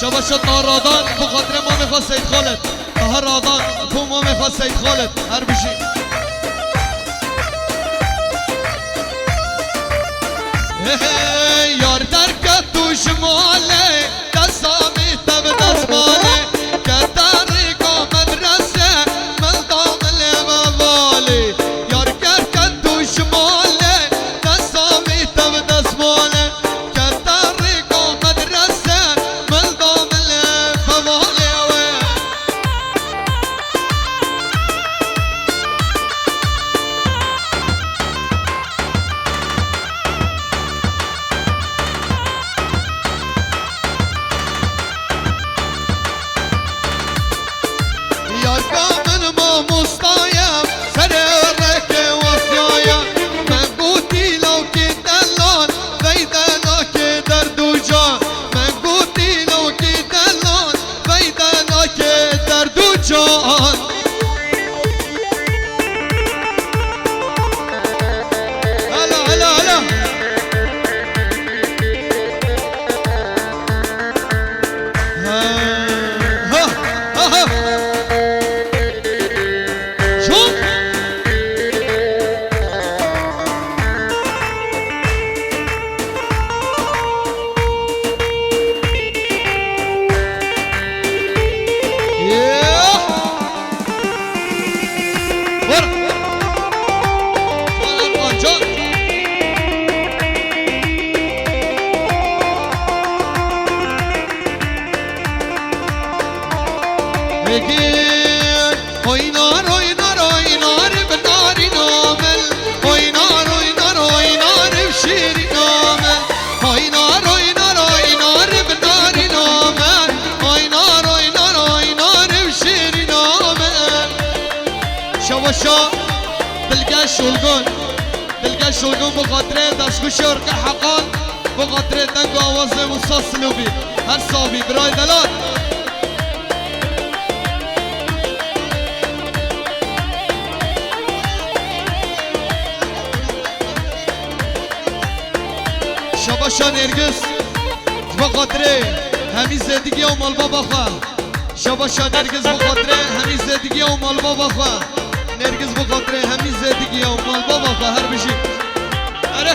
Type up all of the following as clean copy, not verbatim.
شباشا طهرادان بو خاطر ما میخواد سید خالد طهرادان بو ما میخواد سید خالد هر بشی یار درکت تو شماله دستامی تب دست ماله که طریقا مدرسه من دامل موالی یار درکت تو شماله دستامی تب دست ماله که طریقا مدرسه من دامل موالی شواشا دلقا شلقون بخاطره دستگو شرق حقان بخاطره دنگ آواز موسا سلوبی هر صابی برای دلال شباشا نرگس بخاطره همی زدگی و مال بابا خواه شباشا نرگس بخاطره همی زدگی و مال بابا خواه نرگس بخاطره همی زدگی و مال بابا خواه هر بشی اره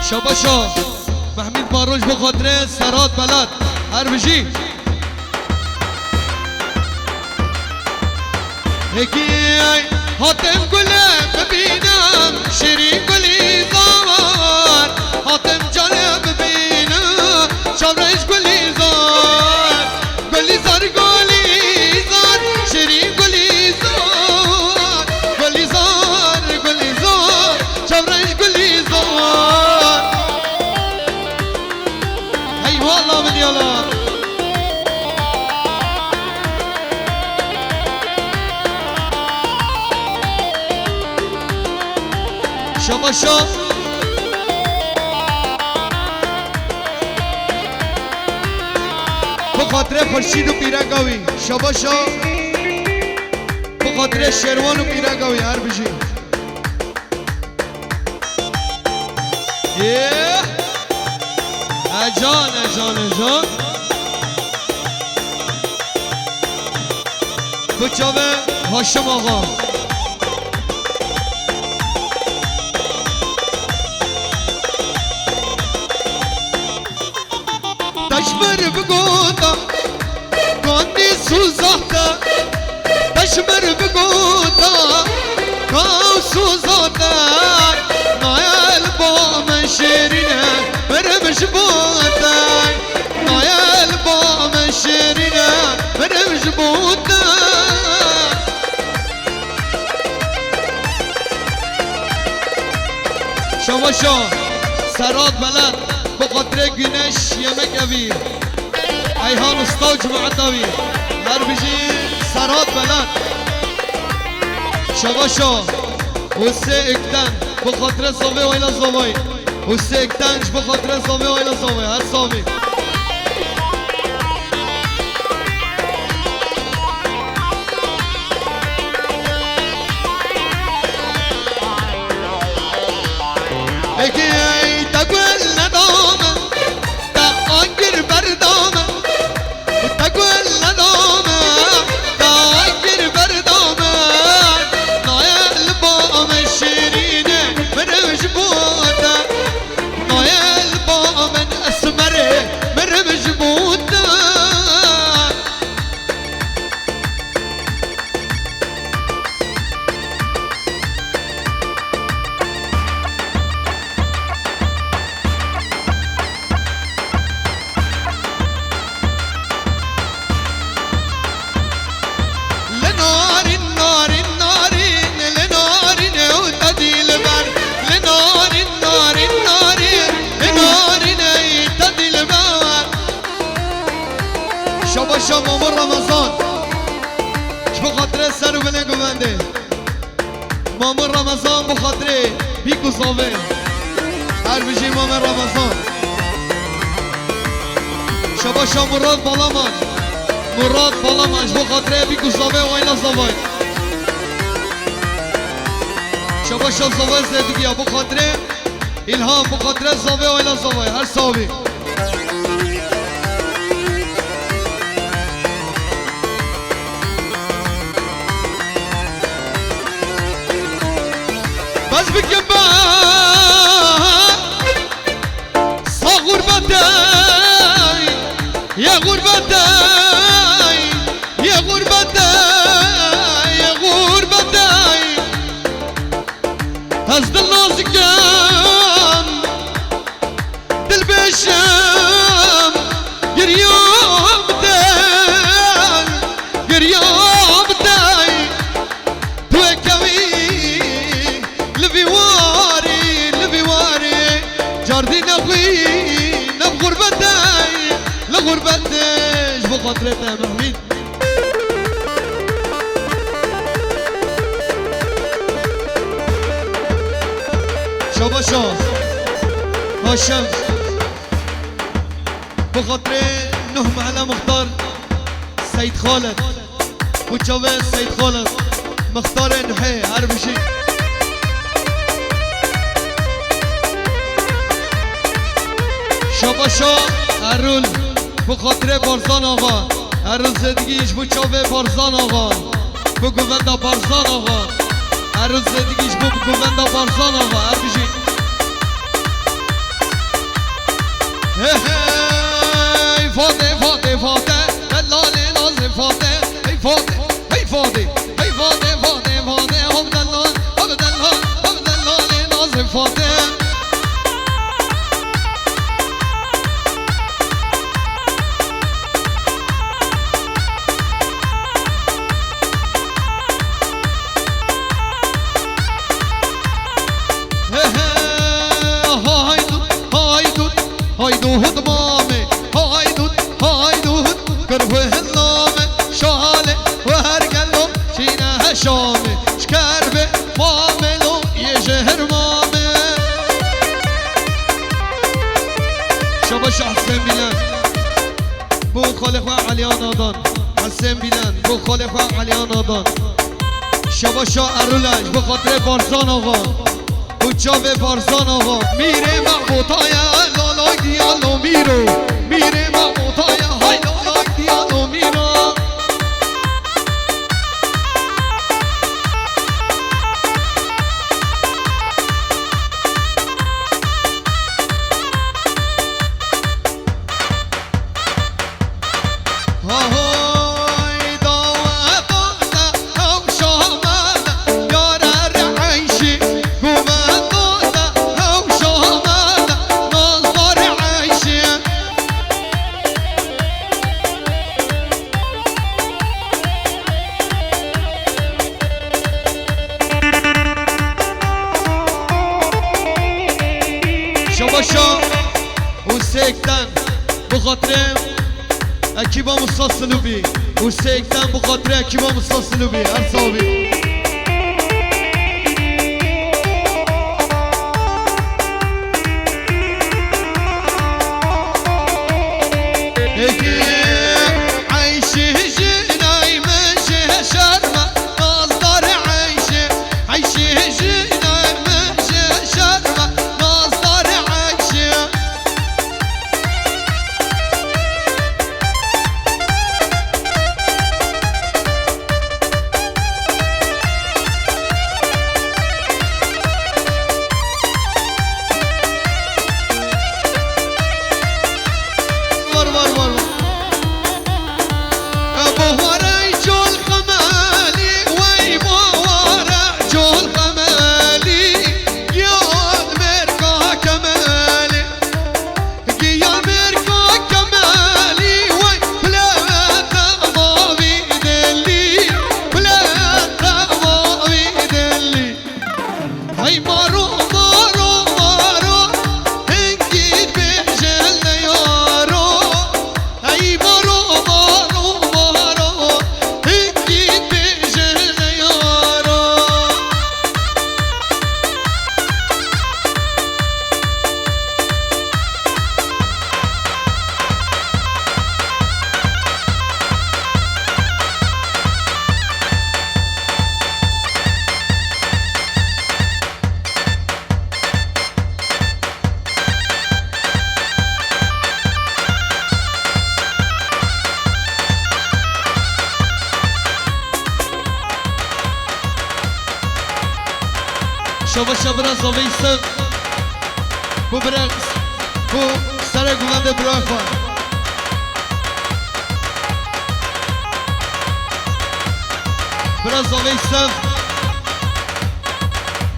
شباشا محمید باروش بخاطره سرات بلد هر بشی یکی حاتم گله ببینم شیرین گلی زار حاتم جانه ببینم شبرش گلی زار گلی زار گلی زار شیرین گلی زار گلی زار گلی زار شبرش گلی زار هی والله من یالا شباشا بخاطر خورشید و پیرنگاوی شباشا بخاطر شروان و پیرنگاوی هر بشی اجان اجان اجان بچاوه هاشم آقا دشمر بگوتا گاندی سوزاتا دشمر بگوتا گاو سوزاتا نایل با من شیرینه برمش بوتا نایل با من شیرینه برمش بوتا شواشا سرات بلد بخاطر گنش یمک اوی ایهان استا و جماعت اوی هر بجی سرات بلد شباشا حسه اکتن بخاطر صوبه و ایلا صوبه حسه اکتنش بخاطر صوبه و ایلا صوبه هر صوبه اکی تقول ندامه تا آنگر بردامه تقول ندامه تا آنگر بردامه نایل بام شیرینه مرمش بوده نایل بام اسمره مرمش بوده شباشا مامور رمضان اش بخاطر سر و بله گونده مامور رمضان بخاطر بیکو صافه هر بجی مامور رمضان شباشا مراد بالامان مراد بالامان اش بخاطر بیکو صافه و اینا صافه شباشا صافه زدگی ها بخاطر الهام بخاطر صافه و اینا صافه هر صافه بس بكم صا غربتاي يا غربتاي يا غربتاي يا غربتاي هزد النازكام دل بشام يريوم داي يريوم داي توكوي لبيواري جاردي نبغي غربتاي لغربتاي بخاطرتها محمد شباشا هاشم بخاطر نهم على مختار سيد خالد وجواب سيد خالد مختار نحي عربشي شباشا ارول بخاطر بارزان آقا ارول زدگیش بو چاوه بارزان آقا بو گووندا بارزان آقا ارول زدگیش بو گووندا بارزان آقا هر بجی هی فاده فاده فاده دلال نازم فاده هی فاده هی فاده هی فاده فاده فاده هم دلال هم دلال هم دلال نازم فاده هايدوهد مامي هايدوهد كرفه النامي شالي وهرقلو شينها شامي شكربه ماملو يجهر مامي شباش حسين بلان بو خالق وعليان آدان حسين بلان بو خالق وعليان آدان شباشا ارولاش بخاطر بارزان آقا بچاوه بارزان آقا میره محبوطای لالای دیالو میرو میره محبوطای های لالای دیالو میرو باشا و سیکتن بخاطر اکیبا مستاسلوبی و سیکتن بخاطر اکیبا مستاسلوبی هر صحابی شبا زاوی سر بو برقص بو سر گلنده برای خواه برا زاوی سر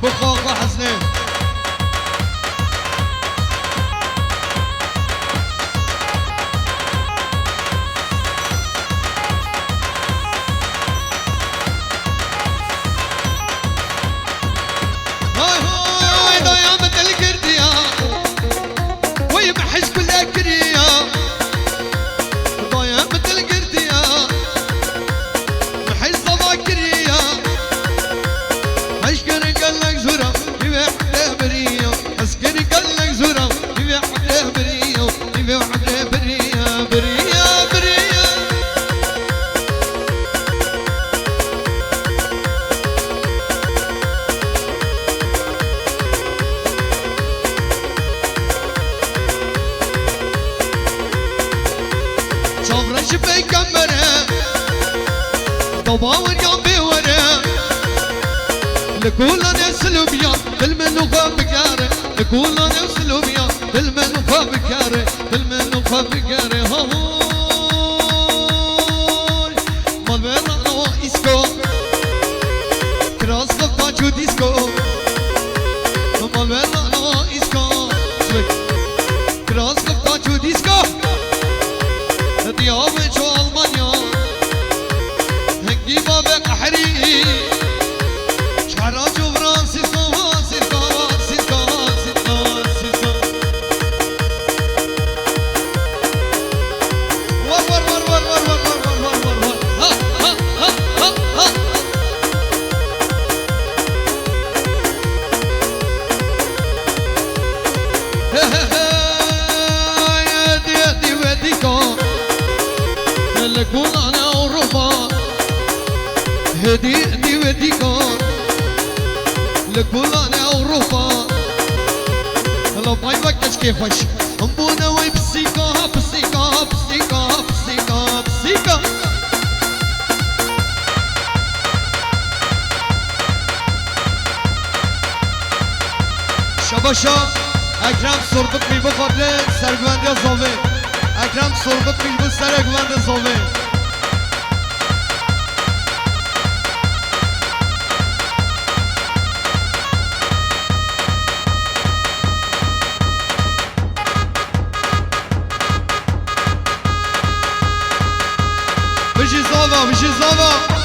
بو خواه خواه حزنه باور يوم بيورا لكل نسلوبيا بالمنوفا بكاره لكل نسلوبيا بالمنوفا بكاره بالمنوفا بكاره هاي مالبرا اسكو كراس فاجو ديسكو مالبرا اسكو كراس فاجو ديسكو ديابه جو المانيا هنگی باب قحری شهراج و فرانسیسکو سیسکو سیسکو سیسکو سیسکو ور ور ور ور ور ور ور ور ور ور ها ها ها ها ها يدي وديكو لكون انا اوروبا هدي دي ودي كون لكولا انا اوروبا لو باي وقتش كيفش امبونا وي بسيكا بسيكا بسيكا بسيكا بسيكا شباشا اکرم سربت میبو خاطر سرگوندی زاوه اکرم سربت میبو سرگوندی زاوه بشی زاوا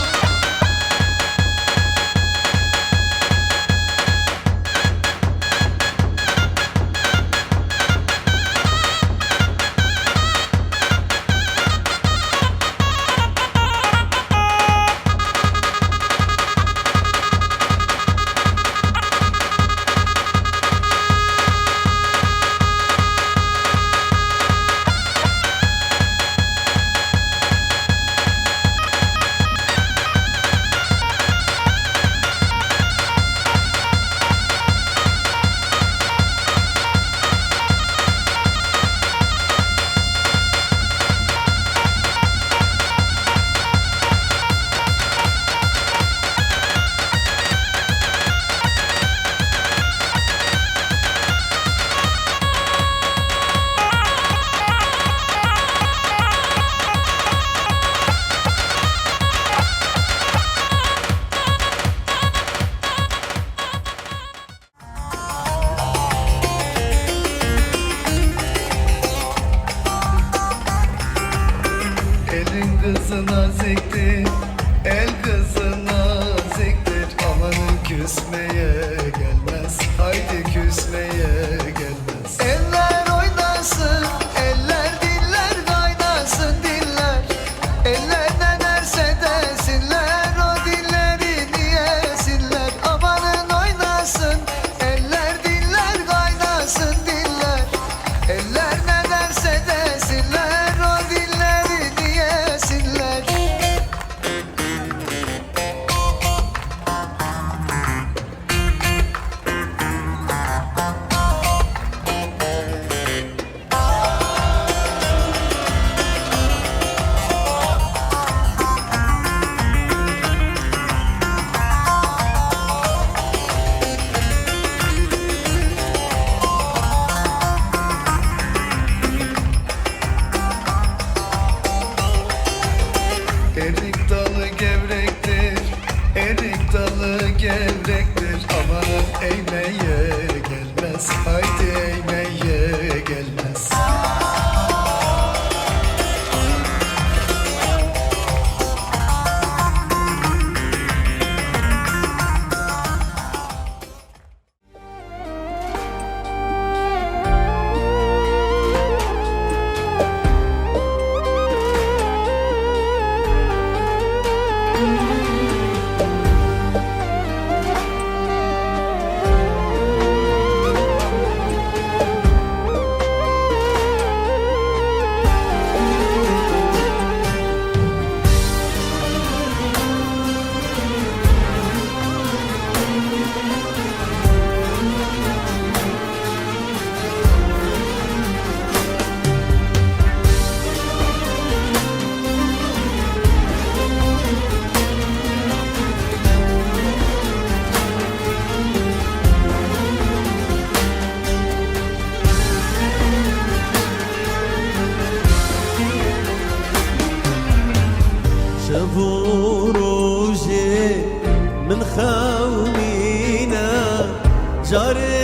naziktir, el kızı naziktir. Amanın küsmeye gelmez, haydi küsmeye gelmez. Eller oynasın, eller diller kaynasın diller. Eller ne derse desinler, o dilleri niyesinler. Amanın oynasın, eller diller kaynasın diller. Eller ne derse desinler, o dilleri niyesinler. Erik dalı gevrektir, erik dalı gevrektir. Amanın eğmeye gelmez, haydi eğmeye gelmez. شافوا روجي من خاونينا جاري